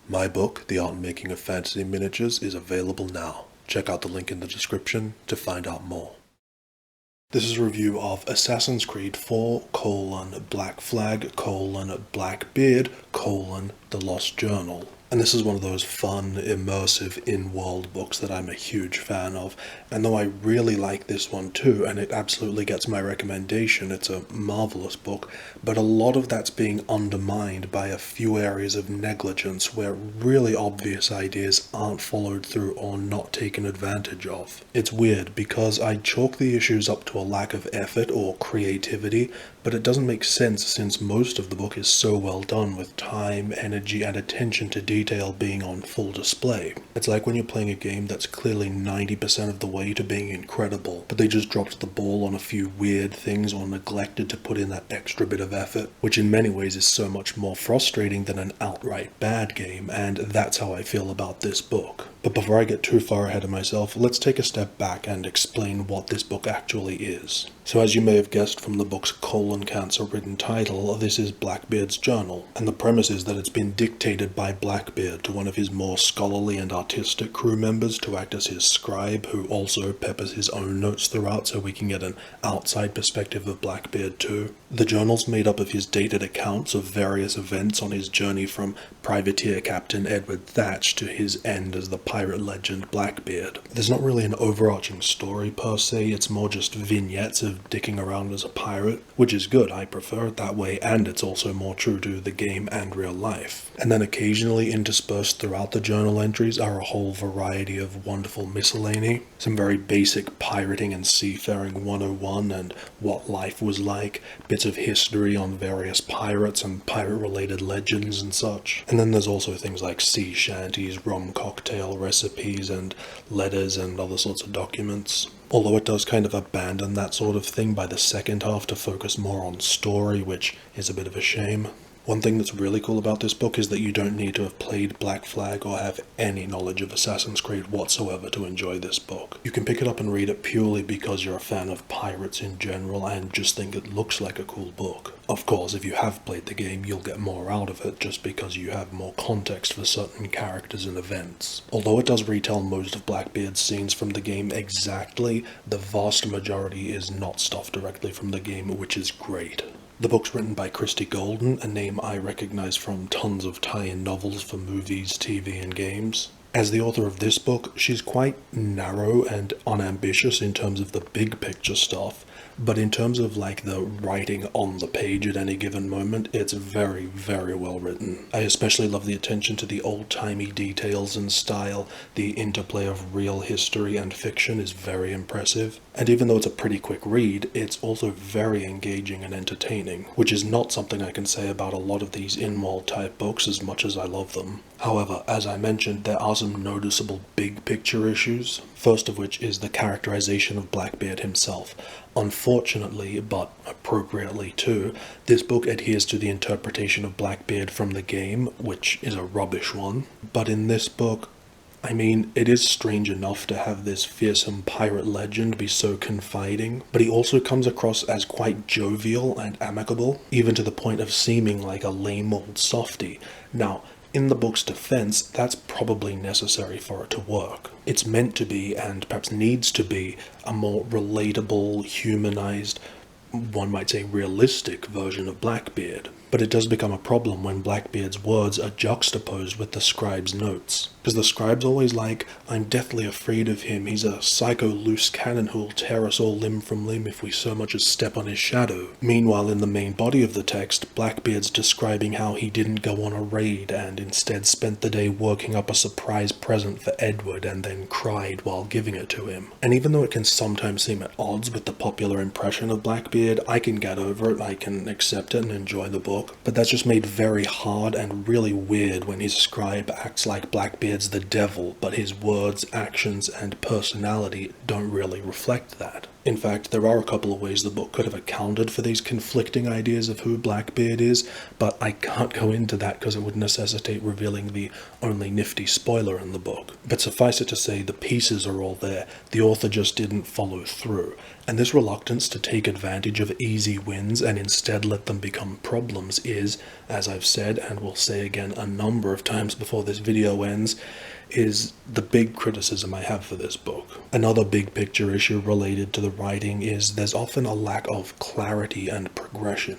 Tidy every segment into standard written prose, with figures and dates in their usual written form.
My book, The Art and Making of Fantasy Miniatures, is available now. Check out the link in the description to find out more. This is a review of Assassin's Creed 4, Black Flag, Blackbeard, The Lost Journal. And this is one of those fun, immersive, in-world books that I'm a huge fan of. And though I really like this one too, and it absolutely gets my recommendation, it's a marvelous book, but a lot of that's being undermined by a few areas of negligence where really obvious ideas aren't followed through or not taken advantage of. It's weird because I chalk the issues up to a lack of effort or creativity, but it doesn't make sense since most of the book is so well done with time, energy, and attention to detail being on full display. It's like when you're playing a game that's clearly 90% of the way to being incredible, but they just dropped the ball on a few weird things or neglected to put in that extra bit of effort, which in many ways is so much more frustrating than an outright bad game, and that's how I feel about this book. But before I get too far ahead of myself, let's take a step back and explain what this book actually is. So as you may have guessed from the book's colon cancer written title, this is Blackbeard's journal, and the premise is that it's been dictated by Blackbeard to one of his more scholarly and artistic crew members to act as his scribe, who also peppers his own notes throughout so we can get an outside perspective of Blackbeard too. The journal's made up of his dated accounts of various events on his journey from privateer Captain Edward Thatch to his end as the pirate legend Blackbeard. There's not really an overarching story per se, it's more just vignettes of dicking around as a pirate, which is good, I prefer it that way, and it's also more true to the game and real life. And then occasionally interspersed throughout the journal entries are a whole variety of wonderful miscellany, some very basic pirating and seafaring 101 and what life was like, bits of history on various pirates and pirate-related legends and such. And then there's also things like sea shanties, rum cocktail recipes, and letters and other sorts of documents. Although it does kind of abandon that sort of thing by the second half to focus more on story, which is a bit of a shame. One thing that's really cool about this book is that you don't need to have played Black Flag or have any knowledge of Assassin's Creed whatsoever to enjoy this book. You can pick it up and read it purely because you're a fan of pirates in general and just think it looks like a cool book. Of course, if you have played the game, you'll get more out of it just because you have more context for certain characters and events. Although it does retell most of Blackbeard's scenes from the game exactly, the vast majority is not stuff directly from the game, which is great. The book's written by Christie Golden, a name I recognize from tons of tie-in novels for movies, TV, and games. As the author of this book, she's quite narrow and unambitious in terms of the big picture stuff, but in terms of like the writing on the page at any given moment, it's very, very well written. I especially love the attention to the old-timey details and style. The interplay of real history and fiction is very impressive. And even though it's a pretty quick read, it's also very engaging and entertaining, which is not something I can say about a lot of these in-world type books as much as I love them. However, as I mentioned, there are some noticeable big picture issues, first of which is the characterization of Blackbeard himself. Unfortunately, but appropriately too, this book adheres to the interpretation of Blackbeard from the game, which is a rubbish one. But in this book, I mean, it is strange enough to have this fearsome pirate legend be so confiding, but he also comes across as quite jovial and amicable, even to the point of seeming like a lame old softy. Now, in the book's defense, that's probably necessary for it to work. It's meant to be, and perhaps needs to be, a more relatable, humanized, one might say realistic version of Blackbeard. But it does become a problem when Blackbeard's words are juxtaposed with the scribe's notes. Because the scribe's always like, I'm deathly afraid of him, he's a psycho loose cannon who'll tear us all limb from limb if we so much as step on his shadow. Meanwhile, in the main body of the text, Blackbeard's describing how he didn't go on a raid and instead spent the day working up a surprise present for Edward and then cried while giving it to him. And even though it can sometimes seem at odds with the popular impression of Blackbeard, I can get over it, I can accept it and enjoy the book. But that's just made very hard and really weird when his scribe acts like Blackbeard's the devil, but his words, actions, and personality don't really reflect that. In fact, there are a couple of ways the book could have accounted for these conflicting ideas of who Blackbeard is, but I can't go into that because it would necessitate revealing the only nifty spoiler in the book. But suffice it to say, the pieces are all there, the author just didn't follow through. And this reluctance to take advantage of easy wins and instead let them become problems is, as I've said and will say again a number of times before this video ends, is the big criticism I have for this book. Another big picture issue related to the writing is there's often a lack of clarity and progression.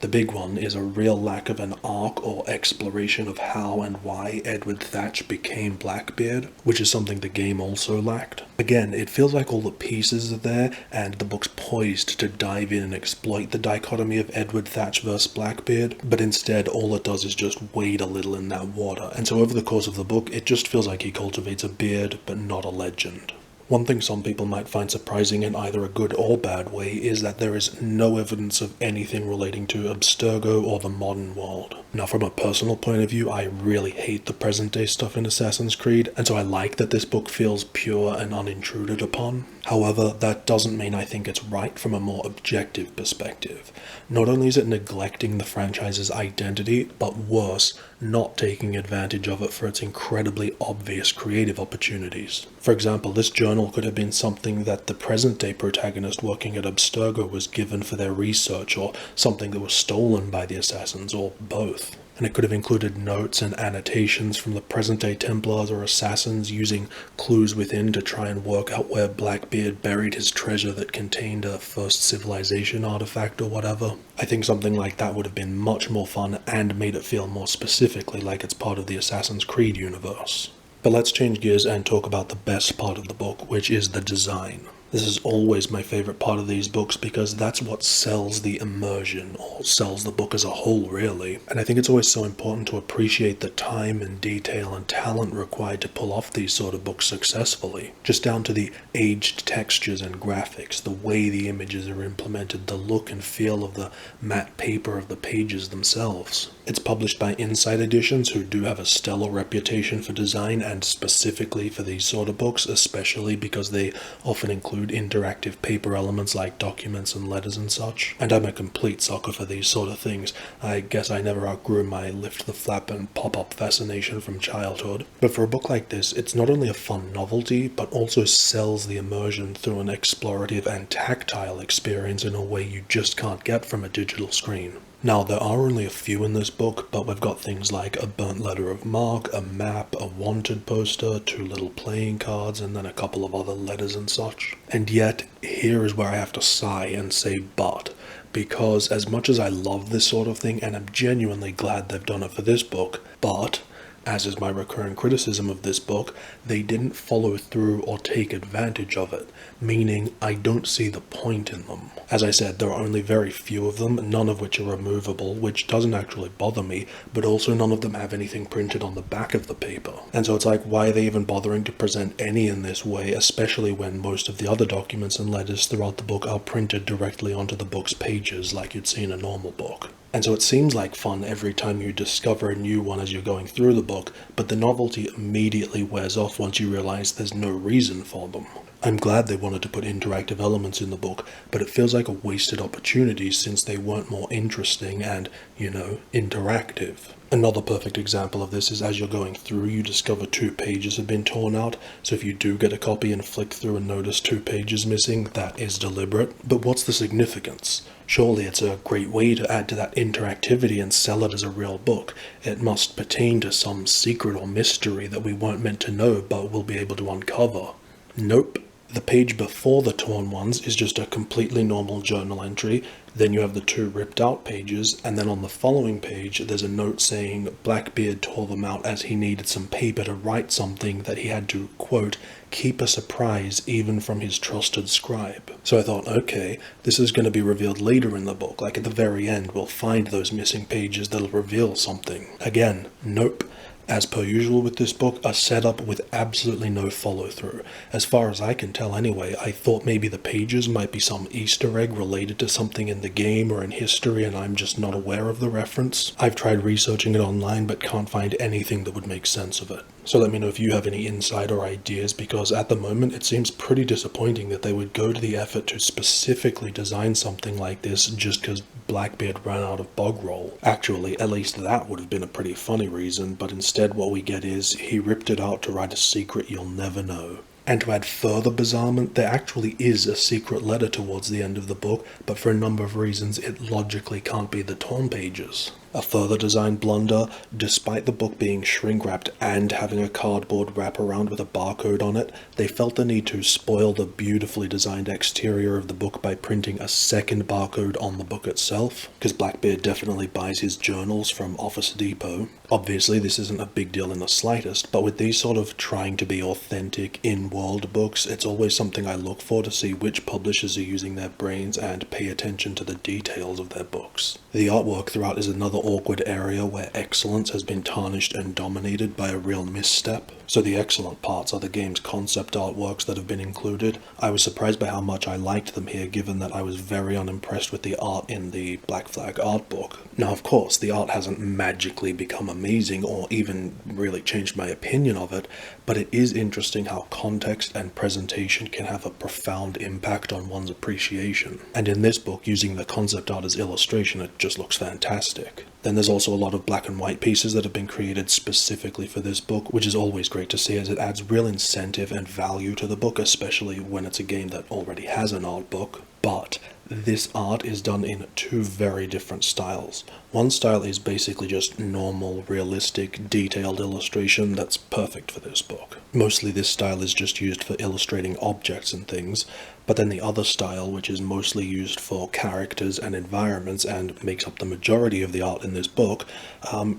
The big one is a real lack of an arc or exploration of how and why Edward Thatch became Blackbeard, which is something the game also lacked. Again, it feels like all the pieces are there and the book's poised to dive in and exploit the dichotomy of Edward Thatch versus Blackbeard, but instead all it does is just wade a little in that water, and so over the course of the book it just feels like he cultivates a beard but not a legend. One thing some people might find surprising in either a good or bad way is that there is no evidence of anything relating to Abstergo or the modern world. Now, from a personal point of view, I really hate the present day stuff in Assassin's Creed, and so I like that this book feels pure and unintruded upon. However, that doesn't mean I think it's right from a more objective perspective. Not only is it neglecting the franchise's identity, but worse, not taking advantage of it for its incredibly obvious creative opportunities. For example, this journal could have been something that the present-day protagonist working at Abstergo was given for their research, or something that was stolen by the assassins, or both. And it could have included notes and annotations from the present-day Templars or assassins using clues within to try and work out where Blackbeard buried his treasure that contained a first civilization artifact or whatever. I think something like that would have been much more fun and made it feel more specifically like it's part of the Assassin's Creed universe. But let's change gears and talk about the best part of the book, which is the design. This is always my favorite part of these books because that's what sells the immersion, or sells the book as a whole, really. And I think it's always so important to appreciate the time and detail and talent required to pull off these sort of books successfully. Just down to the aged textures and graphics, the way the images are implemented, the look and feel of the matte paper of the pages themselves. It's published by Insight Editions, who do have a stellar reputation for design, and specifically for these sort of books, especially because they often include interactive paper elements like documents and letters and such. And I'm a complete sucker for these sort of things. I guess I never outgrew my lift the flap and pop-up fascination from childhood. But for a book like this, it's not only a fun novelty, but also sells the immersion through an explorative and tactile experience in a way you just can't get from a digital screen. Now, there are only a few in this book, but we've got things like a burnt letter of marque, a map, a wanted poster, 2 little playing cards, and then a couple of other letters and such. And yet, here is where I have to sigh and say but, because as much as I love this sort of thing, and I'm genuinely glad they've done it for this book, but as is my recurring criticism of this book, they didn't follow through or take advantage of it, meaning I don't see the point in them. As I said, there are only very few of them, none of which are removable, which doesn't actually bother me, but also none of them have anything printed on the back of the paper. And so it's like, why are they even bothering to present any in this way, especially when most of the other documents and letters throughout the book are printed directly onto the book's pages like you'd see in a normal book. And so it seems like fun every time you discover a new one as you're going through the book, but the novelty immediately wears off once you realize there's no reason for them. I'm glad they wanted to put interactive elements in the book, but it feels like a wasted opportunity since they weren't more interesting and, interactive. Another perfect example of this is as you're going through, you discover 2 pages have been torn out, so if you do get a copy and flick through and notice 2 pages missing, that is deliberate. But what's the significance? Surely it's a great way to add to that interactivity and sell it as a real book. It must pertain to some secret or mystery that we weren't meant to know but will be able to uncover. Nope. The page before the torn ones is just a completely normal journal entry, then you have the 2 ripped out pages, and then on the following page there's a note saying Blackbeard tore them out as he needed some paper to write something that he had to, quote, keep a surprise even from his trusted scribe. So I thought, okay, this is going to be revealed later in the book, like at the very end we'll find those missing pages that'll reveal something. Again, nope. As per usual with this book, a setup with absolutely no follow-through. As far as I can tell anyway, I thought maybe the pages might be some Easter egg related to something in the game or in history and I'm just not aware of the reference. I've tried researching it online but can't find anything that would make sense of it. So let me know if you have any insight or ideas, because at the moment it seems pretty disappointing that they would go to the effort to specifically design something like this just because Blackbeard ran out of bog roll. Actually, at least that would have been a pretty funny reason, but instead what we get is he ripped it out to write a secret you'll never know. And to add further bizarrement, there actually is a secret letter towards the end of the book, but for a number of reasons it logically can't be the torn pages. A further design blunder, despite the book being shrink-wrapped and having a cardboard wraparound with a barcode on it, they felt the need to spoil the beautifully designed exterior of the book by printing a second barcode on the book itself, because Blackbeard definitely buys his journals from Office Depot. Obviously this isn't a big deal in the slightest, but with these sort of trying to be authentic in-world books, it's always something I look for to see which publishers are using their brains and pay attention to the details of their books. The artwork throughout is another awkward area where excellence has been tarnished and dominated by a real misstep. So the excellent parts are the game's concept artworks that have been included. I was surprised by how much I liked them here, given that I was very unimpressed with the art in the Black Flag art book. Now of course, the art hasn't magically become amazing or even really changed my opinion of it, but it is interesting how context and presentation can have a profound impact on one's appreciation. And in this book, using the concept art as illustration, it just looks fantastic. Then there's also a lot of black and white pieces that have been created specifically for this book, which is always great to see as it adds real incentive and value to the book, especially when it's a game that already has an art book. But this art is done in two very different styles. One style is basically just normal, realistic, detailed illustration that's perfect for this book. Mostly this style is just used for illustrating objects and things, but then the other style, which is mostly used for characters and environments and makes up the majority of the art in this book,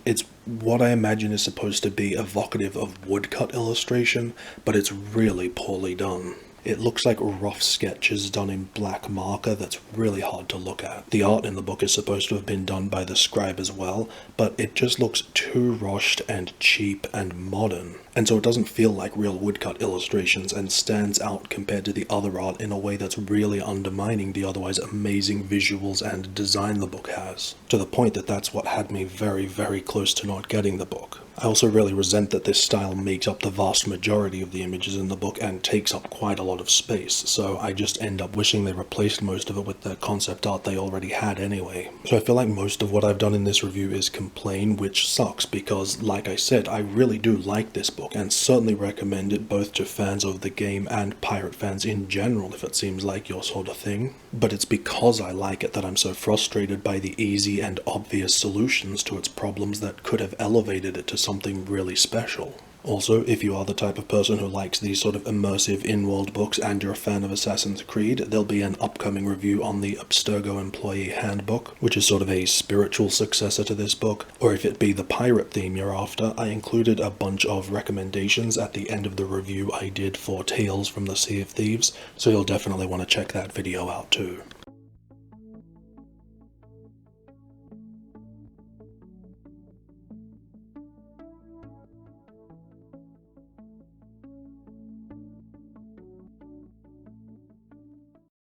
it's what I imagine is supposed to be evocative of woodcut illustration, but it's really poorly done. It looks like rough sketches done in black marker that's really hard to look at. The art in the book is supposed to have been done by the scribe as well, but it just looks too rushed and cheap and modern. And so it doesn't feel like real woodcut illustrations and stands out compared to the other art in a way that's really undermining the otherwise amazing visuals and design the book has. To the point that that's what had me very, very close to not getting the book. I also really resent that this style makes up the vast majority of the images in the book and takes up quite a lot of space, so I just end up wishing they replaced most of it with the concept art they already had anyway. So I feel like most of what I've done in this review is complain, which sucks because, like I said, I really do like this book and certainly recommend it both to fans of the game and pirate fans in general if it seems like your sort of thing. But it's because I like it that I'm so frustrated by the easy and obvious solutions to its problems that could have elevated it to something really special. Also, if you are the type of person who likes these sort of immersive in-world books and you're a fan of Assassin's Creed, there'll be an upcoming review on the Abstergo Employee Handbook, which is sort of a spiritual successor to this book. Or if it be the pirate theme you're after, I included a bunch of recommendations at the end of the review I did for Tales from the Sea of Thieves, so you'll definitely want to check that video out too.